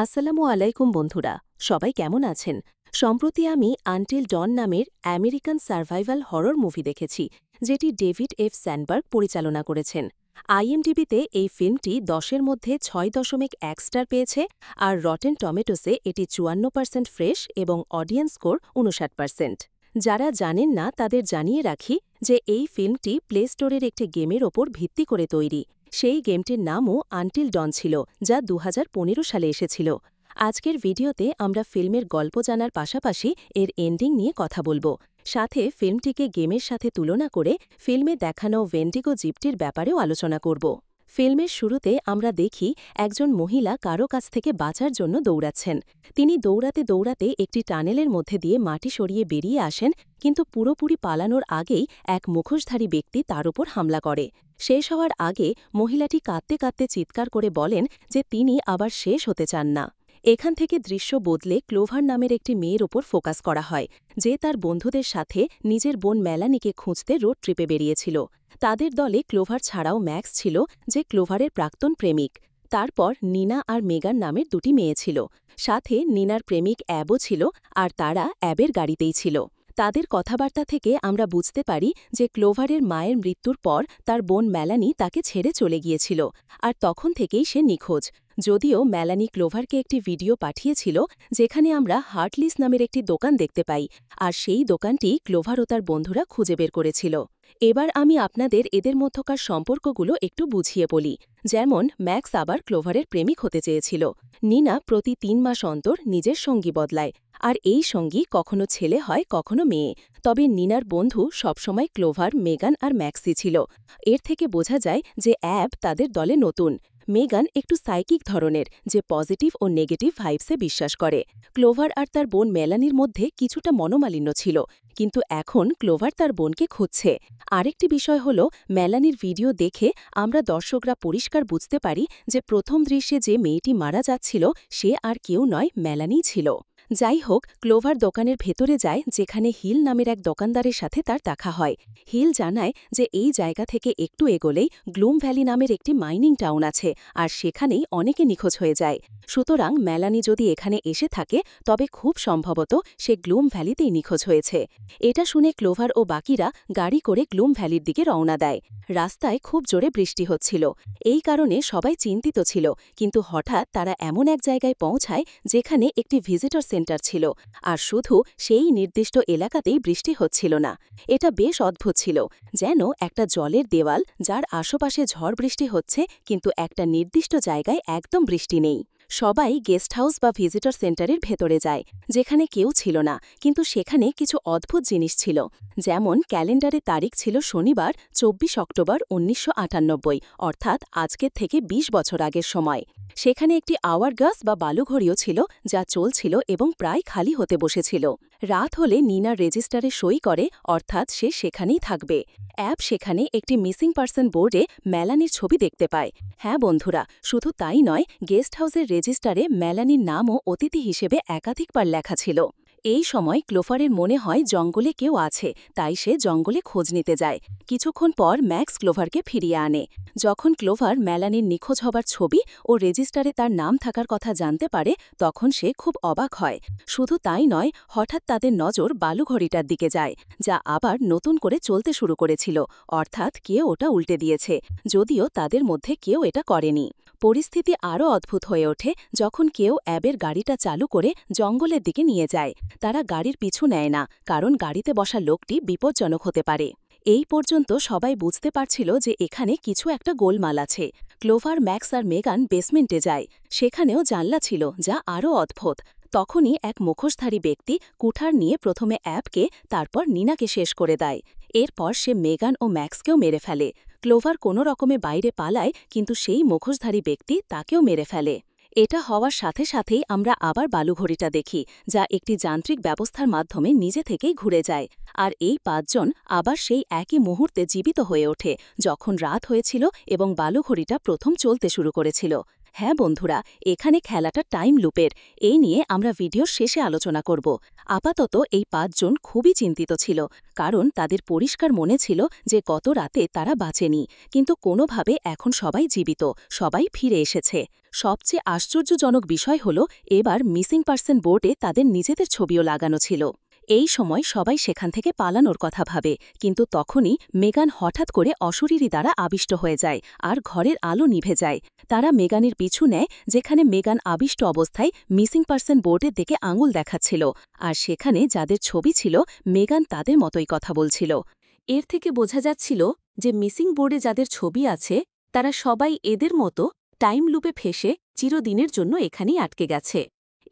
আসসালামু আলাইকুম বন্ধুরা, সবাই কেমন আছেন? সম্প্রতি আমি আনটিল ডন নামের আমেরিকান সার্ভাইভাল হরর মুভি দেখেছি, যেটি ডেভিড এফ স্যানবার্গ পরিচালনা করেছেন। আইএমডিবিতে এই ফিল্মটি ১০-এর মধ্যে ৬.১ স্টার পেয়েছে, আর রটেন টমেটোসে এটি ৫৪% ফ্রেশ এবং অডিয়েন্স স্কোর ৫৯%। যারা জানেন না তাদের জানিয়ে রাখি যে এই ফিল্মটি প্লে স্টোরের একটি গেমের ওপর ভিত্তি করে তৈরি। সেই গেমটির নামও আনটিল ডন ছিল, যা ২০১৫ সালে এসেছিল। আজকের ভিডিওতে আমরা ফিল্মের গল্প জানার পাশাপাশি এর এন্ডিং নিয়ে কথা বলবো। সাথে ফিল্মটিকে গেমের সাথে তুলনা করে ফিল্মে দেখানো ভেন্ডিগো জিপটির ব্যাপারেও আলোচনা করব। ফিল্মের শুরুতে আমরা দেখি একজন মহিলা কারো কাছ থেকে বাঁচার জন্য দৌড়াচ্ছেন। তিনি দৌড়াতে দৌড়াতে একটি টানেলের মধ্যে দিয়ে মাটি সরিয়ে বেরিয়ে আসেন, কিন্তু পুরোপুরি পালানোর আগেই এক মুখোশধারী ব্যক্তি তার উপর হামলা করে। শেষ হওয়ার আগে মহিলাটি কাঁদতে কাঁদতে চিৎকার করে বলেন যে তিনি আবার শেষ হতে চান না। এখান থেকে দৃশ্য বদলে ক্লোভার নামের একটি মেয়ের ওপর ফোকাস করা হয়, যে তার বন্ধুদের সাথে নিজের বোন মেলানিকে খুঁজতে রোড ট্রিপে বেরিয়েছিল। তাদের দলে ক্লোভার ছাড়াও ম্যাক্স ছিল, যে ক্লোভারের প্রাক্তন প্রেমিক। তারপর নিনা আর মেগান নামের দুটি মেয়ে ছিল। সাথে নিনার প্রেমিক অ্যাবও ছিল, আর তারা অ্যাবের গাড়িতেই ছিল। তাদের কথাবার্তা থেকে আমরা বুঝতে পারি যে ক্লোভারের মায়ের মৃত্যুর পর তার বোন মেলানি তাকে ছেড়ে চলে গিয়েছিল, আর তখন থেকেই সে নিখোঁজ। যদিও মেলানি ক্লোভারকে একটি ভিডিও পাঠিয়েছিল, যেখানে আমরা হার্টলিস নামের একটি দোকান দেখতে পাই, আর সেই দোকানটি ক্লোভার ও তার বন্ধুরা খুঁজে বের করেছিল। এবার আমি আপনাদের এদের মধ্যকার সম্পর্কগুলো একটু বুঝিয়ে বলি। যেমন ম্যাক্স আবার ক্লোভারের প্রেমিক হতে চেয়েছিল। নিনা প্রতি ৩ মাস অন্তর নিজের সঙ্গী বদলায়, আর এই সঙ্গী কখনো ছেলে হয় কখনো মেয়ে। তবে নিনার বন্ধু সবসময় ক্লোভার, মেগান আর ম্যাক্সি ছিল। এর থেকে বোঝা যায় যে অ্যাব তাদের দলে নতুন। মেগান একটু সাইকিক ধরনের, যে পজিটিভ ও নেগেটিভ ভাইবসে বিশ্বাস করে। ক্লোভার আর তার বোন মেলানির মধ্যে কিছুটা মনোমালিন্য ছিল, কিন্তু এখন ক্লোভার তার বোনকে খুঁজছে। আরেকটি বিষয় হল, মেলানির ভিডিও দেখে আমরা দর্শকরা পরিষ্কার বুঝতে পারি যে প্রথম দৃশ্যে যে মেয়েটি মারা যাচ্ছিল সে আর কেউ নয়, মেলানিই ছিল। যাই হোক, ক্লোভার দোকানের ভেতরে যায়, যেখানে হিল নামের এক দোকানদারের সাথে তার দেখা হয়। হিল জানায় যে এই জায়গা থেকে একটু এগোলেই গ্লুম ভ্যালি নামের একটি মাইনিং টাউন আছে, আর সেখানেই অনেকে নিখোঁজ হয়ে যায়। সুতরাং মেলানি যদি এখানে এসে থাকে, তবে খুব সম্ভবত সে গ্লুম ভ্যালিতেই নিখোঁজ হয়েছে। এটা শুনে ক্লোভার ও বাকিরা গাড়ি করে গ্লুম ভ্যালির দিকে রওনা দেয়। রাস্তায় খুব জোরে বৃষ্টি হচ্ছিল, এই কারণে সবাই চিন্তিত ছিল। কিন্তু হঠাৎ তারা এমন এক জায়গায় পৌঁছায় যেখানে একটি ভিজিটর সেন্টার ছিল, আর শুধু সেই নির্দিষ্ট এলাকাতেই বৃষ্টি হচ্ছিল না। এটা বেশ অদ্ভুত ছিল, যেন একটা জলের দেওয়াল, যার আশেপাশে ঝড় বৃষ্টি হচ্ছে, কিন্তু একটা নির্দিষ্ট জায়গায় একদম বৃষ্টি নেই। সবাই গেস্ট হাউস বা ভিজিটর সেন্টারের ভেতরে যায়, যেখানে কেউ ছিল না, কিন্তু সেখানে কিছু অদ্ভুত জিনিস ছিল। যেমন ক্যালেন্ডারে তারিখ ছিল শনিবার ২৪ অক্টোবর ১৯৯৮, অর্থাৎ আজকের থেকে ২০ বছর আগের সময়। সেখানে একটি আওয়ার গাস বা বালুঘড়িও ছিল, যা চলছিল এবং প্রায় খালি হতে বসেছিল। রাত হলে নিনা রেজিস্টারে সই করে, অর্থাৎ সে সেখানেই থাকবে। অ্যাব সেখানে একটি মিসিং পার্সন বোর্ডে মেলানির ছবি দেখতে পায়। হ্যাঁ বন্ধুরা, শুধু তাই নয়, গেস্ট হাউসের রেজিস্টারে মেলানির নামও অতিথি হিসেবে একাধিকবার লেখা ছিল। এই সময় ক্লোভারের মনে হয় জঙ্গলে কেউ আছে, তাই সে জঙ্গলে খোঁজ নিতে যায়। কিছুক্ষণ পর ম্যাক্স ক্লোভারকে ফিরিয়ে আনে। যখন ক্লোভার মেলানির নিখোঁজ হবার ছবি ও রেজিস্টারে তার নাম থাকার কথা জানতে পারে, তখন সে খুব অবাক হয়। শুধু তাই নয়, হঠাৎ তাদের নজর বালুঘড়িটার দিকে যায়, যা আবার নতুন করে চলতে শুরু করেছিল, অর্থাৎ কেউ ওটা উল্টে দিয়েছে, যদিও তাদের মধ্যে কেউ এটা করেনি। পরিস্থিতি আরও অদ্ভুত হয়ে ওঠে যখন কেউ অ্যাবের গাড়িটা চালু করে জঙ্গলের দিকে নিয়ে যায়। তারা গাড়ির পিছু নেয় না, কারণ গাড়িতে বসা লোকটি বিপজ্জনক হতে পারে। এই পর্যন্ত সবাই বুঝতে পারছিল যে এখানে কিছু একটা গোলমাল আছে। ক্লোভার, ম্যাক্স আর মেগান বেসমেন্টে যায়। সেখানেও জানলা ছিল, যা আরও অদ্ভুত। তখনই এক মুখোশধারী ব্যক্তি কুঠার নিয়ে প্রথমে অ্যাবকে, তারপর নিনাকে শেষ করে দেয়। এরপর সে মেগান ও ম্যাক্সকেও মেরে ফেলে। ক্লোভার কোনো রকমে বাইরে পালায়, কিন্তু সেই মুখোশধারী ব্যক্তি তাকেও মেরে ফেলে। এটা হওয়ার সাথে সাথেই আমরা আবার বালুঘড়িটা দেখি, যা একটি যান্ত্রিক ব্যবস্থার মাধ্যমে নিজে থেকেই ঘুরে যায়। আর এই ৫ জন আবার সেই একই মুহূর্তে জীবিত হয়ে ওঠে, যখন রাত হয়েছিল এবং বালুঘড়িটা প্রথম চলতে শুরু করেছিল। হ্যাঁ বন্ধুরা, এখানে খেলাটা টাইম লুপের। এই নিয়ে আমরা ভিডিওর শেষে আলোচনা করব। আপাতত এই 5 জন খুবই চিন্তিত ছিল, কারণ তাদের পরিষ্কার মনে ছিল যে গত রাতে তারা বাঁচেনি, কিন্তু কোনোভাবে এখন সবাই জীবিত, সবাই ফিরে এসেছে। সবচেয়ে আশ্চর্যজনক বিষয় হল এবার মিসিং পারসন বোর্ডে তাদের নিজেদের ছবিও লাগানো ছিল। এই সময় সবাই সেখান থেকে পালানোর কথা ভাবে, কিন্তু তখনই মেগান হঠাৎ করে অশরীরী দ্বারা আবিষ্ট হয়ে যায় আর ঘরের আলো নিভে যায়। তারা মেগানের পিছু নেয়, যেখানে মেগান আবিষ্ট অবস্থায় মিসিং পারসন বোর্ডের দিকে আঙুল দেখাচ্ছিল, আর সেখানে যাদের ছবি ছিল মেগান তাদের মতোই কথা বলছিল। এর থেকে বোঝা যাচ্ছিল যে মিসিং বোর্ডে যাদের ছবি আছে তারা সবাই এদের মতো টাইম লুপে ফেসে চিরদিনের জন্য এখানেই আটকে গেছে।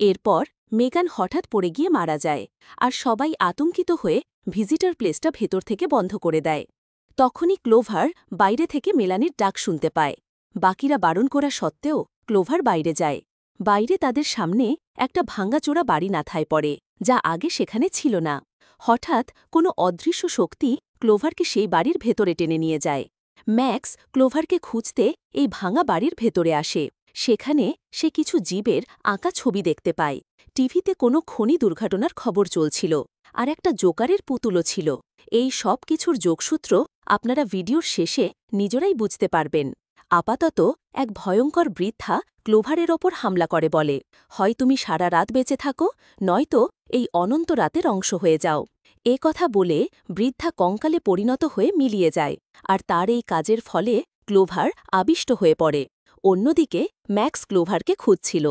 এরপর মেগান হঠাৎ পড়ে গিয়ে মারা যায়, আর সবাই আতঙ্কিত হয়ে ভিজিটর প্লেসটা ভেতর থেকে বন্ধ করে দেয়। তখনই ক্লোভার বাইরে থেকে মেলানির ডাক শুনতে পায়। বাকিরা বারণ করা সত্ত্বেও ক্লোভার বাইরে যায়। বাইরে তাদের সামনে একটা ভাঙাচোরা বাড়ি মাথায় পড়ে, যা আগে সেখানে ছিল না। হঠাৎ কোনো অদৃশ্য শক্তি ক্লোভারকে সেই বাড়ির ভেতরে টেনে নিয়ে যায়। ম্যাক্স ক্লোভারকে খুঁজতে এই ভাঙা বাড়ির ভেতরে আসে। সেখানে সে কিছু জীবের আঁকা ছবি দেখতে পায়। টিভিতে কোনো খনি দুর্ঘটনার খবর চলছিল, আর একটা জোকারের পুতুলও ছিল। এই সব কিছুর যোগসূত্র আপনারা ভিডিওর শেষে নিজেরাই বুঝতে পারবেন। আপাতত এক ভয়ঙ্কর বৃদ্ধা ক্লোভারের ওপর হামলা করে বলে, হয় তুমি সারা রাত বেঁচে থাকো, নয়তো এই অনন্ত রাতের অংশ হয়ে যাও। এ কথা বলে বৃদ্ধা কঙ্কালে পরিণত হয়ে মিলিয়ে যায়, আর তার এই কাজের ফলে ক্লোভার আবিষ্ট হয়ে পড়ে। অন্যদিকে ম্যাক্স ক্লোভারকে খুঁজছিল।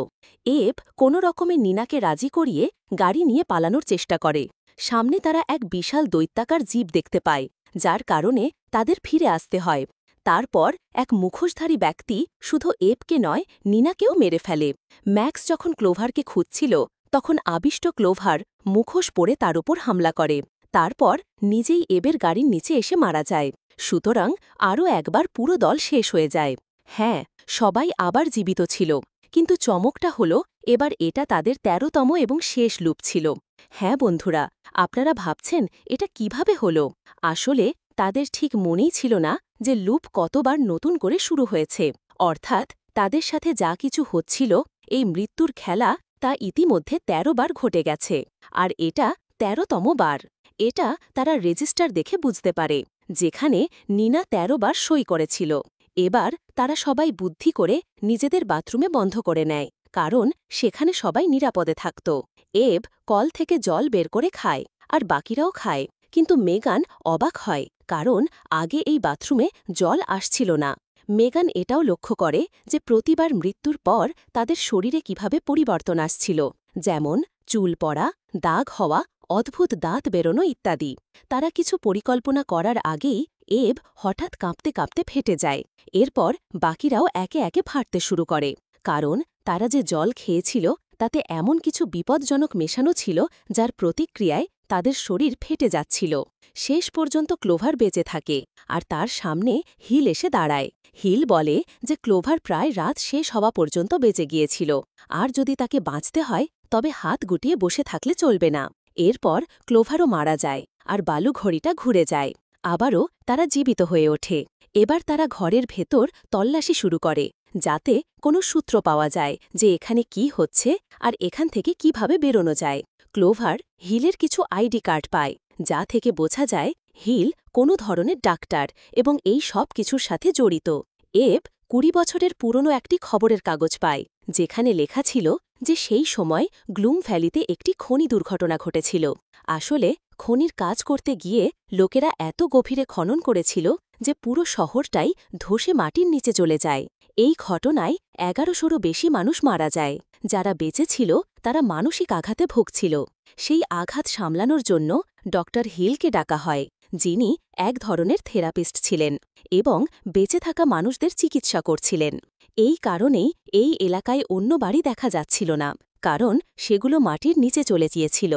এব কোনো রকমে নিনাকে রাজি করিয়ে গাড়ি নিয়ে পালানোর চেষ্টা করে। সামনে তারা এক বিশাল দৈত্যাকার জীব দেখতে পায়, যার কারণে তাদের ফিরে আসতে হয়। তারপর এক মুখোশধারী ব্যক্তি শুধু এবকে নয়, নিনাকেও মেরে ফেলে। ম্যাক্স যখন ক্লোভারকে খুঁজছিল তখন আবিষ্ট ক্লোভার মুখোশ পরে তার উপর হামলা করে। তারপর নিজেই এবের গাড়ির নিচে এসে মারা যায়। সুতরাং আরও একবার পুরো দল শেষ হয়ে যায়। হ্যাঁ, সবাই আবার জীবিত ছিল, কিন্তু চমকটা হল এবার এটা তাদের ১৩তম এবং শেষ লুপ ছিল। হ্যাঁ বন্ধুরা, আপনারা ভাবছেন এটা কিভাবে হল? আসলে তাদের ঠিক মনেই ছিল না যে লুপ কতবার নতুন করে শুরু হয়েছে। অর্থাৎ তাদের সাথে যা কিছু হচ্ছিল, এই মৃত্যুর খেলা, তা ইতিমধ্যে ১৩ বার ঘটে গেছে, আর এটা ১৩তম বার। এটা তারা রেজিস্টার দেখে বুঝতে পারে, যেখানে নিনা ১৩ বার সই করেছিল। এবার তারা সবাই বুদ্ধি করে নিজেদের বাথরুমে বন্ধ করে নেয়, কারণ সেখানে সবাই নিরাপদে থাকত। এব কল থেকে জল বের করে খায়, আর বাকিরাও খায়, কিন্তু মেগান অবাক হয়, কারণ আগে এই বাথরুমে জল আসছিল না। মেগান এটাও লক্ষ্য করে যে প্রতিবার মৃত্যুর পর তাদের শরীরে কিভাবে পরিবর্তন আসছিল, যেমন চুল পড়া, দাগ হওয়া, অদ্ভুত দাঁত বেরোনো ইত্যাদি। তারা কিছু পরিকল্পনা করার আগেই এব হঠাৎ কাঁপতে কাঁপতে ফেটে যায়। এরপর বাকিরাও একে একে ফাটতে শুরু করে, কারণ তারা যে জল খেয়েছিল তাতে এমন কিছু বিপজ্জনক মেশানো ছিল, যার প্রতিক্রিয়ায় তাদের শরীর ফেটে যাচ্ছিল। শেষ পর্যন্ত ক্লোভার বেঁচে থাকে, আর তার সামনে হিল এসে দাঁড়ায়। হিল বলে যে ক্লোভার প্রায় রাত শেষ হওয়া পর্যন্ত বেঁচে গিয়েছিল, আর যদি তাকে বাঁচতে হয় তবে হাত গুটিয়ে বসে থাকলে চলবে না। এরপর ক্লোভারও মারা যায়, আর বালু ঘড়িটা ঘুরে যায়। আবারও তারা জীবিত হয়ে ওঠে। এবার তারা ঘরের ভেতর তল্লাশি শুরু করে, যাতে কোনো সূত্র পাওয়া যায় যে এখানে কি হচ্ছে আর এখান থেকে কিভাবে বেরোনো যায়। ক্লোভার হিলের কিছু আইডি কার্ড পায়, যা থেকে বোঝা যায় হিল কোনো ধরনের ডাক্তার এবং এই সব কিছুর সাথে জড়িত। এব ২০ বছরের পুরনো একটি খবরের কাগজ পায়, যেখানে লেখা ছিল যে সেই সময় গ্লুম ভ্যালিতে একটি খনি দুর্ঘটনা ঘটেছিল। আসলে খনির কাজ করতে গিয়ে লোকেরা এত গভীরে খনন করেছিল যে পুরো শহরটাই ধসে মাটির নিচে চলে যায়। এই ঘটনায় ১১০০রও বেশি মানুষ মারা যায়। যারা বেঁচে ছিল তারা মানসিক আঘাতে ভুগছিল। সেই আঘাত সামলানোর জন্য ডক্টর হিলকে ডাকা হয়, যিনি এক ধরনের থেরাপিস্ট ছিলেন এবং বেঁচে থাকা মানুষদের চিকিৎসা করছিলেন। এই কারণেই এই এলাকায় অন্য বাড়ি দেখা যাচ্ছিল না, কারণ সেগুলো মাটির নিচে চলে গিয়েছিল।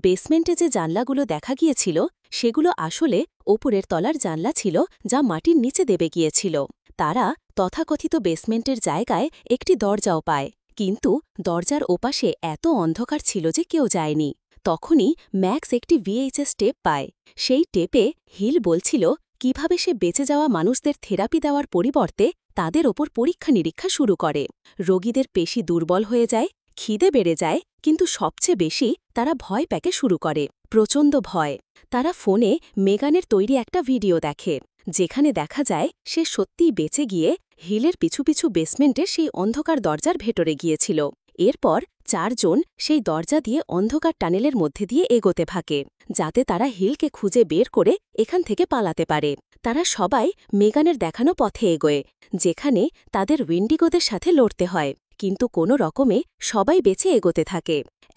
বেসমেন্টে যে জানলাগুলো দেখা গিয়েছিল সেগুলো আসলে ওপরের তলার জানলা ছিল, যা মাটির নিচে দেবে গিয়েছিল। তারা তথাকথিত বেসমেন্টের জায়গায় একটি দরজাও পায়, কিন্তু দরজার ওপাশে এত অন্ধকার ছিল যে কেউ যায়নি। তখনই ম্যাক্স একটি VHS টেপ পায়। সেই টেপে হিল বলছিল কিভাবে সে বেঁচে যাওয়া মানুষদের থেরাপি দেওয়ার পরিবর্তে তাদের ওপর পরীক্ষা নিরীক্ষা শুরু করে। রোগীদের পেশি দুর্বল হয়ে যায়, খিদে বেড়ে যায়, কিন্তু সবচেয়ে বেশি তারা ভয় পেতে শুরু করে, প্রচণ্ড ভয়। তারা ফোনে মেগানের তৈরি একটা ভিডিও দেখে, যেখানে দেখা যায় সে সত্যিই বেঁচে গিয়ে হিলের পিছু পিছু বেসমেন্টের সেই অন্ধকার দরজার ভেতরে গিয়েছিল। এরপর 4 জন সেই দরজা দিয়ে অন্ধকার টানেলের মধ্যে দিয়ে এগোতে থাকে, যাতে তারা হিলকে খুঁজে বের করে এখান থেকে পালাতে পারে। তারা সবাই মেগানের দেখানো পথে এগোয়, যেখানে তাদের ওয়েন্ডিগোদের সাথে লড়তে হয়, কিন্তু কোনো রকমে সবাই বেঁচে এগোতে থাকে।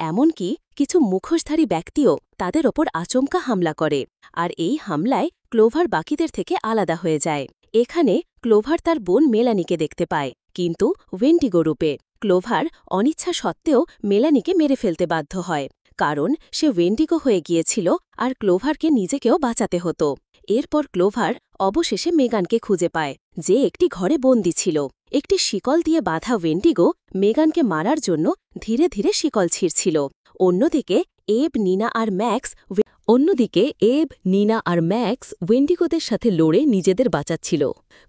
এমনকি কিছু মুখোশধারী ব্যক্তিও তাদের ওপর আচমকা হামলা করে, আর এই হামলায় ক্লোভার বাকিদের থেকে আলাদা হয়ে যায়। এখানে ক্লোভার তার বোন মেলানিকে দেখতে পায়, কিন্তু ওয়েন্ডিগো রূপে। ক্লোভার অনিচ্ছা সত্ত্বেও মেলানিকে মেরে ফেলতে বাধ্য হয়, কারণ সে ওয়েন্ডিগো হয়ে গিয়েছিল আর ক্লোভারকে নিজেকেও বাঁচাতে হতো। এরপর ক্লোভার অবশেষে মেগানকে খুঁজে পায়, যে একটি ঘরে বন্দী ছিল। একটি শিকল দিয়ে বাঁধা ওয়েন্ডিগো মেগানকে মারার জন্য ধীরে ধীরে শিকল ছিঁড়ছিল। অন্যদিকে এব, নিনা আর ম্যাক্স ওয়েন্ডিগোদের সাথে লড়ে নিজেদের বাঁচাচ্ছিল।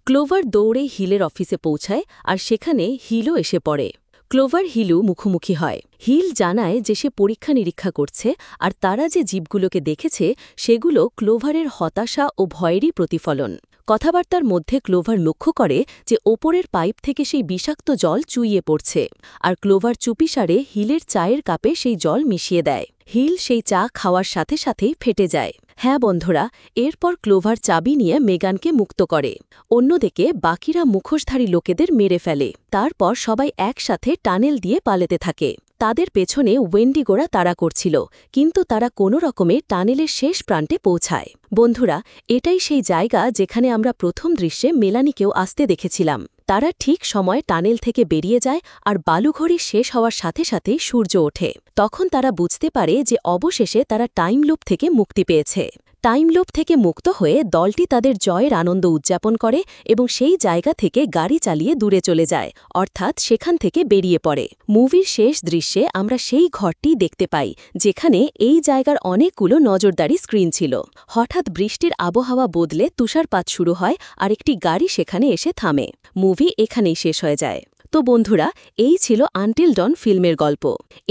ক্লোভার দৌড়ে হিলের অফিসে পৌঁছায়, আর সেখানে হিলও এসে পড়ে। ক্লোভার হিলু মুখোমুখি হয়। হিল জানায় যে সে পরীক্ষা নিরীক্ষা করছে, আর তারা যে জীবগুলোকে দেখেছে সেগুলো ক্লোভারের হতাশা ও ভয়েরই প্রতিফলন। কথাবার্তার মধ্যে ক্লোভার লক্ষ্য করে যে ওপরের পাইপ থেকে সেই বিষাক্ত জল চুইয়ে পড়ছে, আর ক্লোভার চুপিসারে হিলের চায়ের কাপে সেই জল মিশিয়ে দেয়। হিল সেই চা খাওয়ার সাথে সাথেই ফেটে যায়। হ্যাঁ বন্ধুরা, এরপর ক্লোভার চাবি নিয়ে মেগানকে মুক্ত করে। অন্যদিকে বাকিরা মুখোশধারী লোকেদের মেরে ফেলে। তারপর সবাই একসাথে টানেল দিয়ে পালাতে থাকে। তাদের পেছনে ওয়েন্ডিগোরা তাড়া করছিল, কিন্তু তারা কোনো রকমে টানেলের শেষ প্রান্তে পৌঁছায়। বন্ধুরা, এটাই সেই জায়গা যেখানে আমরা প্রথম দৃশ্যে মেলানিকেও আসতে দেখেছিলাম। তারা ঠিক সময় টানেল থেকে বেরিয়ে যায়, আর বালুঘড়ি শেষ হওয়ার সাথে সাথেই সূর্য ওঠে। তখন তারা বুঝতে পারে যে অবশেষে তারা টাইম লুপ থেকে মুক্তি পেয়েছে। টাইম লুপ থেকে মুক্ত হয়ে দলটি তাদের জয়ের আনন্দ উদযাপন করে এবং সেই জায়গা থেকে গাড়ি চালিয়ে দূরে চলে যায়, অর্থাৎ সেখান থেকে বেরিয়ে পড়ে। মুভির শেষ দৃশ্যে আমরা সেই ঘরটি দেখতে পাই, যেখানে এই জায়গার অনেকগুলো নজরদারি স্ক্রিন ছিল। হঠাৎ বৃষ্টির আবহাওয়া বদলে তুষারপাত শুরু হয়, আর একটি গাড়ি সেখানে এসে থামে। মুভি এখানেই শেষ হয়ে যায়। তো বন্ধুরা, এই ছিল আনটিল ডন ফিল্মের গল্প।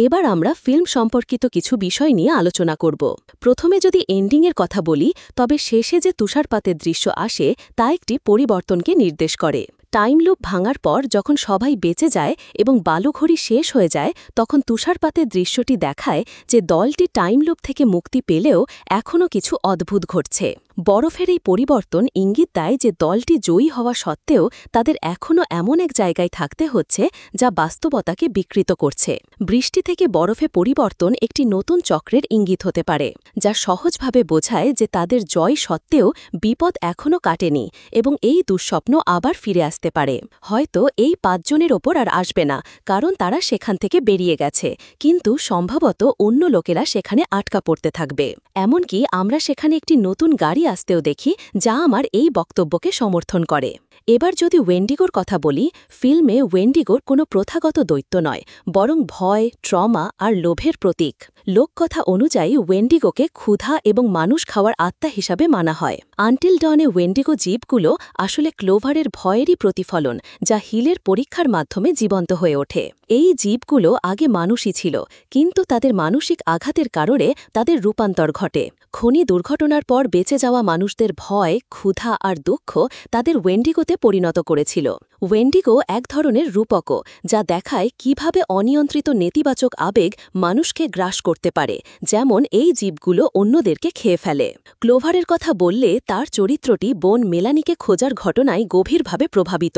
এবার আমরা ফিল্ম সম্পর্কিত কিছু বিষয় নিয়ে আলোচনা করব। প্রথমে যদি এন্ডিংয়ের কথা বলি, তবে শেষে যে তুষারপাতের দৃশ্য আসে তা একটি পরিবর্তনকে নির্দেশ করে। টাইম লুপ ভাঙার পর যখন সবাই বেঁচে যায় এবং বালুঘড়ি শেষ হয়ে যায়, তখন তুষারপাতের দৃশ্যটি দেখায় যে দলটি টাইম লুপ থেকে মুক্তি পেলেও এখনও কিছু অদ্ভুত ঘটছে। বরফের এই পরিবর্তন ইঙ্গিত দেয় যে দলটি জয়ী হওয়া সত্ত্বেও তাদের এখনও এমন এক জায়গায় থাকতে হচ্ছে যা বাস্তবতাকে বিকৃত করছে। বৃষ্টি থেকে বরফে পরিবর্তন একটি নতুন চক্রের ইঙ্গিত হতে পারে, যা সহজভাবে বোঝায় যে তাদের জয় সত্ত্বেও বিপদ এখনও কাটেনি এবং এই দুঃস্বপ্ন আবার ফিরে আসতে পারে। হয়তো এই 5 জনের ওপর আর আসবে না, কারণ তারা সেখান থেকে বেরিয়ে গেছে, কিন্তু সম্ভবত অন্য লোকেরা সেখানে আটকা পড়তে থাকবে। এমনকি আমরা সেখানে একটি নতুন গাড়ি আসতেও দেখি, যা আমার এই বক্তব্যকে সমর্থন করে। এবার যদি ওয়েন্ডিগোর কথা বলি, ফিল্মে ওয়েন্ডিগোর কোনো প্রথাগত দৈত্য নয়, বরং ভয়, ট্রমা আর লোভের প্রতীক। লোককথা অনুযায়ী ওয়েন্ডিগোকে ক্ষুধা এবং মানুষ খাওয়ার আত্মা হিসাবে মানা হয়। আনটিল ডনে ওয়েন্ডিগো জীবগুলো আসলে ক্লোভারের ভয়েরই প্রতিফলন, যা হিলের পরীক্ষার মাধ্যমে জীবন্ত হয়ে ওঠে। এই জীবগুলো আগে মানুষই ছিল, কিন্তু তাদের মানসিক আঘাতের কারণে তাদের রূপান্তর ঘটে। খনি দুর্ঘটনার পর বেঁচে যাওয়া মানুষদের ভয়, ক্ষুধা আর দুঃখ তাদের ওয়েন্ডিগোতে পরিণত করেছিল। ওয়েন্ডিগো এক ধরনের রূপকও, যা দেখায় কিভাবে অনিয়ন্ত্রিত নেতিবাচক আবেগ মানুষকে গ্রাস করতে পারে, যেমন এই জীবগুলো অন্যদেরকে খেয়ে ফেলে। ক্লোভারের কথা বললে তার চরিত্রটি বোন মেলানিকে খোঁজার ঘটনায় গভীরভাবে প্রভাবিত।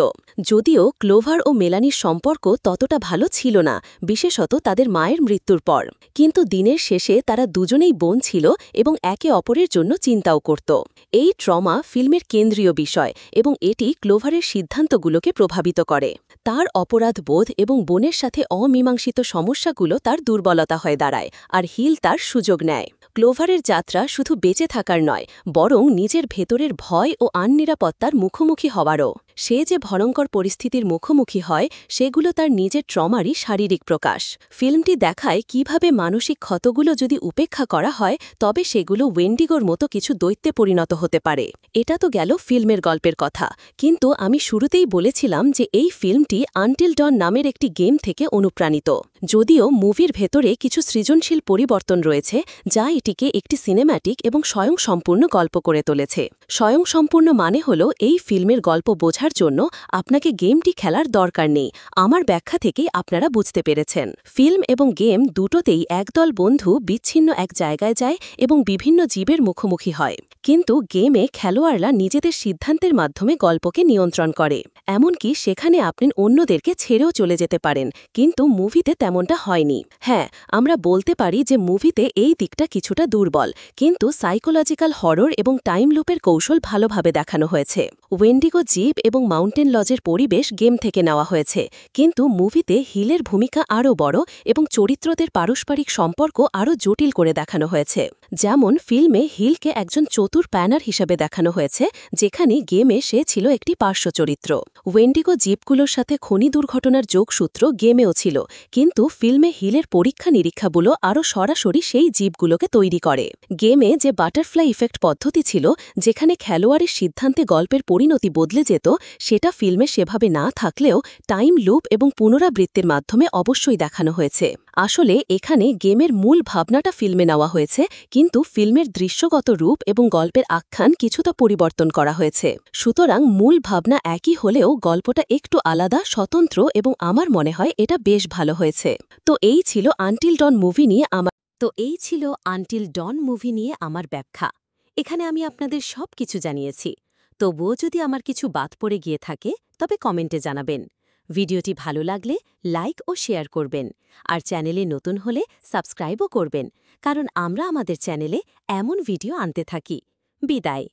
যদিও ক্লোভার ও মেলানির সম্পর্ক ততটা ভালো ছিল না, বিশেষত তাদের মায়ের মৃত্যুর পর, কিন্তু দিনের শেষে তারা দুজনেই বোন ছিল এবং একে অপরের জন্য চিন্তাও করত। এই ট্রমা ফিল্মের কেন্দ্রীয় বিষয় এবং এটি ক্লোভারের সিদ্ধান্তগুলোকে প্রভাবিত করে। তার অপরাধ বোধ এবং বোনের সাথে অমীমাংসিত সমস্যাগুলো তার দুর্বলতা হয়ে দাঁড়ায়, আর হিল তার সুযোগ নেয়। ক্লোভারের যাত্রা শুধু বেঁচে থাকার নয়, বরং নিজের ভেতরের ভয় ও আননিরাপত্তার মুখোমুখি হওয়ারও। সে যে ভয়ঙ্কর পরিস্থিতির মুখোমুখি হয় সেগুলো তার নিজের ট্রমারই শারীরিক প্রকাশ। ফিল্মটি দেখায় কিভাবে মানসিক ক্ষতগুলো যদি উপেক্ষা করা হয় তবে সেগুলো ওয়েন্ডিগোর মতো কিছু দৈত্যে পরিণত হতে পারে। এটা তো গেল ফিল্মের গল্পের কথা, কিন্তু আমি শুরুতেই বলেছিলাম যে এই ফিল্মটি আনটিল ডন নামের একটি গেম থেকে অনুপ্রাণিত। যদিও মুভির ভেতরে কিছু সৃজনশীল পরিবর্তন রয়েছে যা এটিকে একটি সিনেম্যাটিক এবং স্বয়ংসম্পূর্ণ গল্প করে তুলেছে। স্বয়ংসম্পূর্ণ মানে হল এই ফিল্মের গল্প বোঝার জন্য আপনাকে গেমটি খেলার দরকার নেই। আমার ব্যাখ্যা থেকেই আপনারা বুঝতে পেরেছেন। ফিল্ম এবং গেম দুটোতেই একদল বন্ধু বিচ্ছিন্ন এক জায়গায় যায় এবং বিভিন্ন জীবের মুখোমুখি হয়, কিন্তু গেমে খেলোয়াড়রা নিজেদের সিদ্ধান্তের মাধ্যমে গল্পকে নিয়ন্ত্রণ করে। এমনকি সেখানে আপনি অন্যদেরকে ছেড়েও চলে যেতে পারেন, কিন্তু মুভিতে তেমনটা হয়নি। হ্যাঁ, আমরা বলতে পারি যে মুভিতে এই দিকটা কিছুটা দুর্বল, কিন্তু সাইকোলজিক্যাল হরর এবং টাইম লুপের কৌশল ভালোভাবে দেখানো হয়েছে। ওয়েন্ডিগো জীব এবং মাউন্টেন লজের পরিবেশ গেম থেকে নেওয়া হয়েছে, কিন্তু মুভিতে হিলের ভূমিকা আরও বড় এবং চরিত্রদের পারস্পরিক সম্পর্ক আরও জটিল করে দেখানো হয়েছে। যেমন ফিল্মে হিলকে একজন চতুর প্যানার হিসেবে দেখানো হয়েছে, যেখানে গেমে সে ছিল একটি পার্শ্ব চরিত্র। ওয়েন্ডিগো জীবগুলোর সাথে খনি দুর্ঘটনার যোগসূত্র গেমেও ছিল, কিন্তু ফিল্মে হিলের পরীক্ষা নিরীক্ষাগুলো আরও সরাসরি সেই জীবগুলোকে তৈরি করে। গেমে যে বাটারফ্লাই ইফেক্ট পদ্ধতি ছিল, যেখানে খেলোয়াড়ের সিদ্ধান্তে গল্পের পরিণতি বদলে যেত, সেটা ফিল্মে সেভাবে না থাকলেও টাইম লুপ এবং পুনরাবৃত্তির মাধ্যমে অবশ্যই দেখানো হয়েছে। আসলে এখানে গেমের মূল ভাবনাটা ফিল্মে নেওয়া হয়েছে, কিন্তু ফিল্মের দৃশ্যগত রূপ এবং গল্পের আখ্যান কিছুটা পরিবর্তন করা হয়েছে। সুতরাং মূল ভাবনা একই হলেও গল্পটা একটু আলাদা, স্বতন্ত্র এবং আমার মনে হয় এটা বেশ ভালো হয়েছে। তো এই ছিল আনটিল ডন মুভি নিয়ে আমার ব্যাখ্যা। এখানে আমি আপনাদের সব কিছু জানিয়েছি। তবুও যদি আমার কিছু বাদ পড়ে গিয়ে থাকে তবে কমেন্টে জানাবেন। ভিডিওটি ভালো লাগলে লাইক ও শেয়ার করবেন, আর চ্যানেলে নতুন হলে সাবস্ক্রাইবও করবেন, কারণ আমরা আমাদের চ্যানেলে এমন ভিডিও আনতে থাকি। বিদায়।